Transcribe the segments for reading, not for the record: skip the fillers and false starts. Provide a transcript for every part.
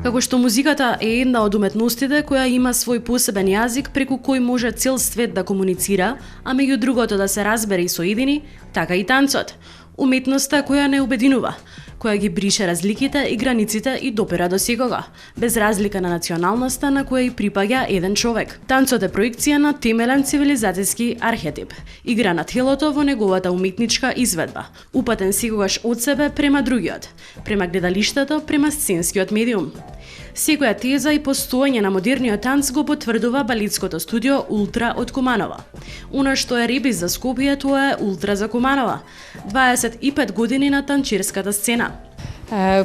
Како што музиката е една од уметностите која има свој посебен јазик преку кој може цел свет да комуницира, а меѓу другото да се разбере и соедини, така и танцот. Уметноста која не обединува, која ги брише разликите и границите и допира до секога, без разлика на националноста на која и припаѓа еден човек. Танцот е проекција на темелен цивилизацијски архетип, игра на телото во неговата уметничка изведба, упатен секогаш од себе према другиот, према гледалиштето, према сценскиот медиум. Секоја теза и постоење на модерниот танц го потврдува балетското студио Ултра од Куманова. Она што е Ребис за Скопје, тоа е Ултра за Куманова. 25 години на танчерската сцена.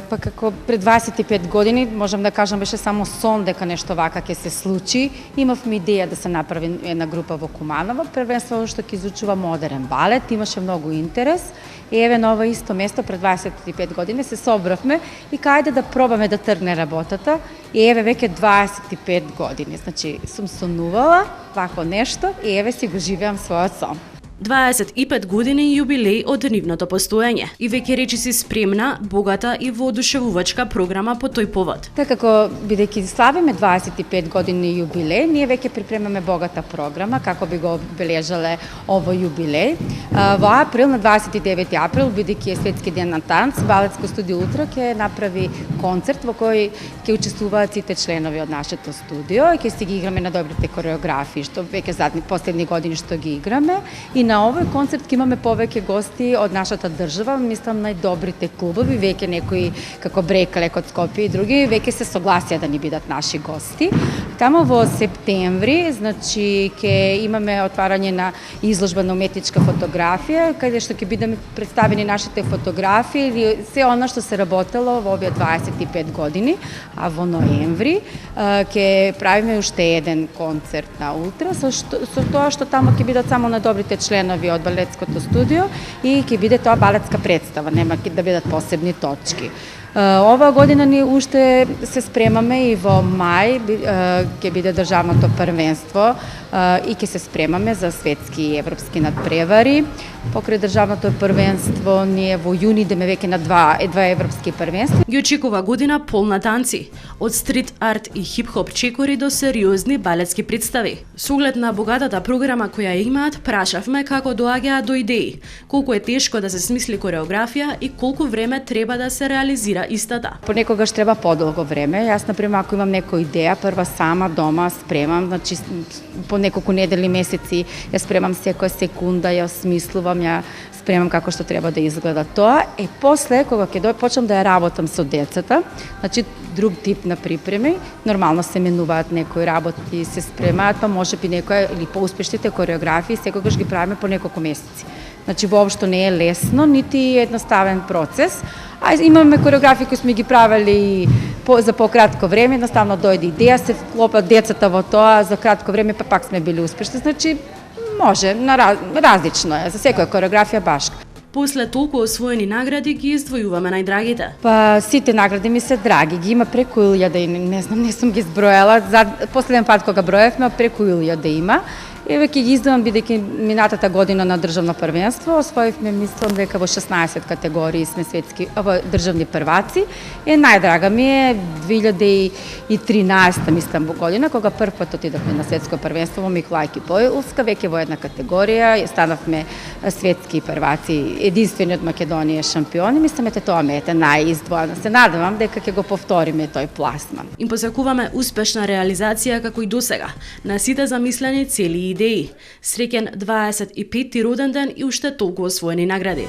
Па како пред 25 години, можам да кажам, беше само сон дека нешто вака ќе се случи. Имавме идеја да се направи една група во Куманова, првенствено што ќе изучува модерен балет, имаше многу интерес. И еве на ова исто место пред 25 години се собравме и кајде да пробаме да тргне работата. И еве веќе 25 години, значи сум сонувала вако нешто и еве си го живеам својот сон. 25 години јубилеј од нивното постоење и веќе речиси спремна, богата и воодушевувачка програма по тој повод. Така како бидејќи славиме 25 години јубилеј, ние веќе припремаме богата програма како би го обележале овој јубилеј. Во април, на 29 април, бидејќи е Светски ден на танц, балетско студио Ултра ќе направи концерт во кој ќе учествуваат сите членови од нашето студио и ќе си ги играме на добрите кореографии што веќе последни години што ги играме. И на овој концерт ќе имаме повеќе гости од нашата држава, мислам најдобрите клубови, веќе некои како Брекалек од Скопје и други веќе се согласија да ни бидат наши гости. Тамо во септември, значи ќе имаме отварање на изложба на уметничка фотографија, каде што ќе бидеме представени нашите фотографии или се она што се работело во овие 25 години, а во ноември ќе правиме уште еден концерт на Ултра со тоа што тамо ќе бидат само најдобрите членови од балетското студио и ќе биде тоа балетска представа, нема да бидат посебни точки. Оваа година ни уште се спремаме и во мај ќе биде државното првенство и ќе се спремаме за светски и европски надпревари. Покрај државното првенство ние во јуни идеме веќе на два европски првенства. Ги очекува година полна танци, од стрит арт и хип-хоп чекори до сериозни балетски представи. Со оглед на богатата програма која имаат, прашавме како доаѓаат до идеи, колку е тешко да се смисли кореографија и колку време треба да се реализира истата. Понекогаш треба подолго време. Јас, например, ако имам некоја идеја, прва сама дома спремам, значи по неколку недели, месеци ја спремам секоја секунда, ја осмислувам, ја спремам како што треба да изгледа тоа. После, кога ќе почнам да ја работам со децата, значи друг тип на припреми, нормално се менуваат некои работи, се спремаат, па може би некоја или поуспешните кореографии, секогаш ги правиме по неколку месеци. Значи, воопшто не е лесно, нити едноставен процес. А имаме кореографии кои сме ги правили за пократко време, едноставно дојде идеја, се вклопат децата во тоа, за кратко време па пак сме били успешни. Значи, може, различно е, за секоја кореографија башка. После толку освоени награди ги издвојуваме најдрагите. Па сите награди ми се драги, ги има преку 1000 и не знам, не сум ги зброела. Последен пат кога броевме, преку 1000 има. Еве ќе ги издавам бидејќи минатата година на државно првенство освоивме, мислам дека во 16 категории сме светски државни прваци. Најдрага ми е 2013 мислам година кога прв пат отидовме на светско првенство во Миколајки Поилска, веќе во една категорија станавме светски прваци, единствени од Македонија шампиони. Мислам дека тоа ме е најиздвоено. Се надевам дека ќе го повториме тој пласман. Им посакуваме успешна реализација како и досега на сите замислени цели и идеи. Среќен 25-ти роден ден и уште толку освоени награди.